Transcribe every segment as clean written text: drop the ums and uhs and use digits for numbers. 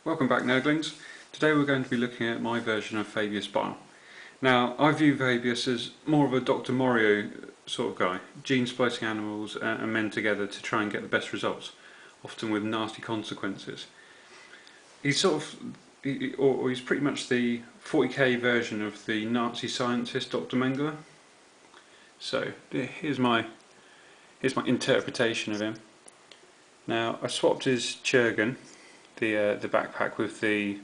Welcome back, Nerglings. Today we're going to be looking at my version of Fabius Bile. Now, I view Fabius as more of a Dr. Morio sort of guy, gene splicing animals and men together to try and get the best results, often with nasty consequences. He's he's pretty much the 40k version of the Nazi scientist Dr. Mengele. So here's my interpretation of him. Now, I swapped his Churgan, the backpack with the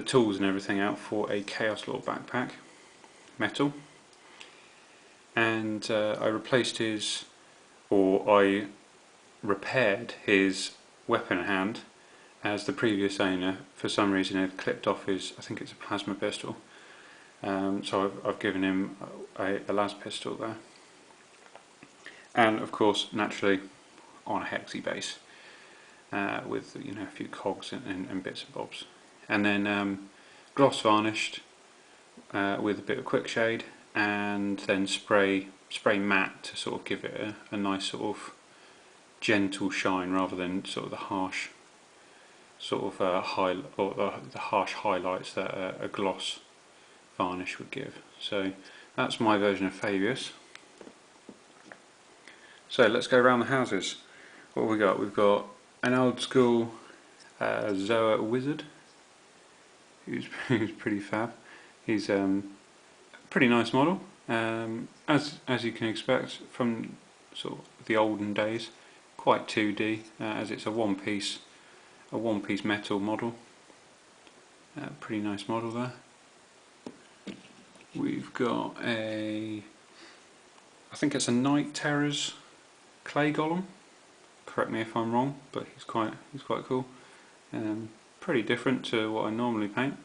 tools and everything out, for a Chaos Lord backpack, metal, and I repaired his weapon hand, as the previous owner for some reason had clipped off his, I think it's a plasma pistol, so I've given him a las pistol there, and of course naturally on a hexy base, with a few cogs and bits and bobs, and then gloss varnished with a bit of quick shade, and then spray matte to sort of give it a nice sort of gentle shine rather than sort of the harsh sort of the harsh highlights that a gloss varnish would give. So that's my version of Fabius. So let's go around the houses. What have we got? We've got an old school Zoa wizard, who's pretty fab. He's a pretty nice model, as you can expect from sort of the olden days. Quite 2D, as it's a one piece metal model. Pretty nice model there. We've got I think it's a Night Terrors clay golem. Correct me if I'm wrong, but he's quite cool. Pretty different to what I normally paint,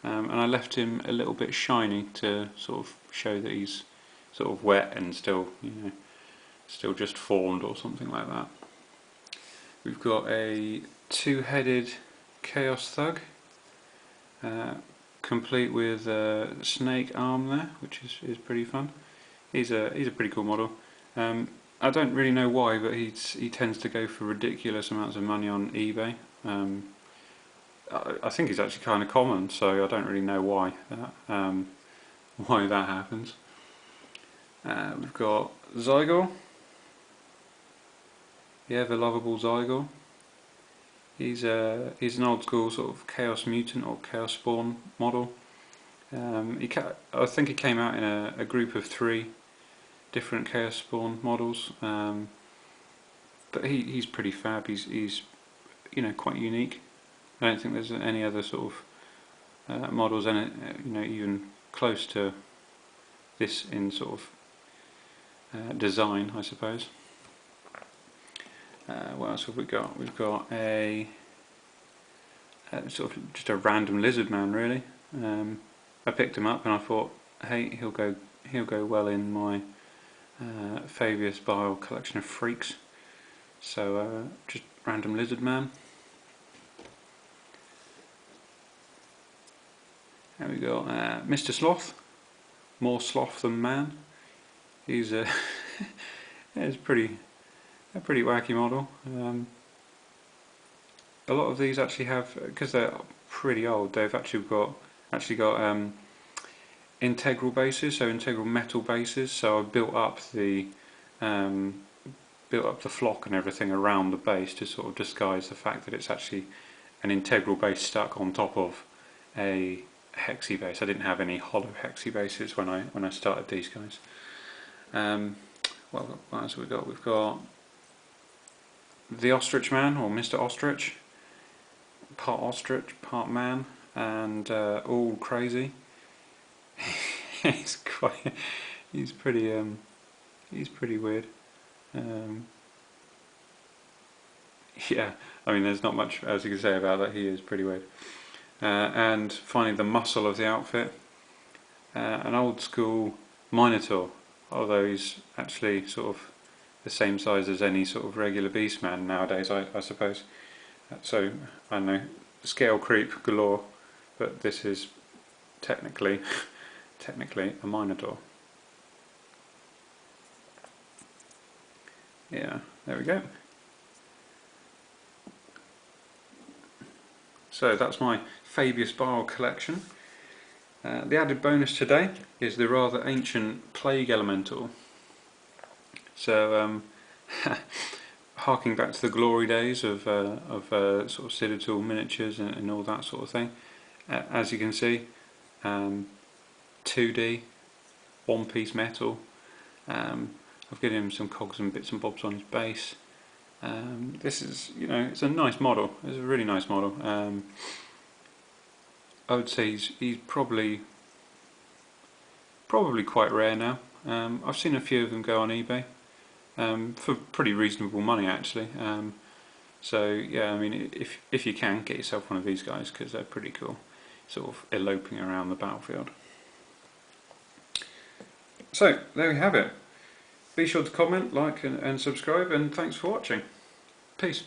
and I left him a little bit shiny to sort of show that he's sort of wet and still still just formed or something like that. We've got a two-headed Chaos Thug, complete with a snake arm there, which is pretty fun. He's a pretty cool model. I don't really know why, but he tends to go for ridiculous amounts of money on eBay. I think he's actually kind of common, so I don't really know why that happens. We've got Zygor, the ever lovable Zygor. He's an old school sort of Chaos Mutant or Chaos Spawn model. I think he came out in a group of 3 different Chaos Spawn models, but he's pretty fab. He's quite unique. I don't think there's any other sort of models in it, even close to this in sort of design, I suppose. What else have we got? We've got a sort of just a random lizard man, really. I picked him up and I thought, hey, he'll go well in my Fabius Bile collection of freaks. So just random lizard man. And we got Mr. Sloth, more sloth than man. He's he's a pretty wacky model. A lot of these actually have, because they're pretty old, they've actually got integral bases, so integral metal bases. So I've built up the flock and everything around the base to sort of disguise the fact that it's actually an integral base stuck on top of a hexy base. I didn't have any hollow hexy bases when I started these guys. What else have we got? We've got the Ostrich Man, or Mr. Ostrich, part ostrich, part man, and all crazy. he's pretty weird. Yeah, I mean, there's not much else you can say about that. He is pretty weird. And finally, the muscle of the outfit, an old school Minotaur, although he's actually sort of the same size as any sort of regular beastman nowadays, I suppose. So, I don't know, scale creep galore, but this is technically a Minotaur. Yeah, there we go. So that's my Fabius Bile collection. The added bonus today is the rather ancient Plague Elemental. So harking back to the glory days of sort of Citadel miniatures and all that sort of thing. As you can see, 2D, one-piece metal. I've given him some cogs and bits and bobs on his base. This is, you know, it's a nice model. It's a really nice model. I would say he's probably quite rare now. I've seen a few of them go on eBay for pretty reasonable money actually. So yeah, I mean, if you can, get yourself one of these guys because they're pretty cool, sort of eloping around the battlefield. So there we have it. Be sure to comment, like and subscribe, and thanks for watching. Peace.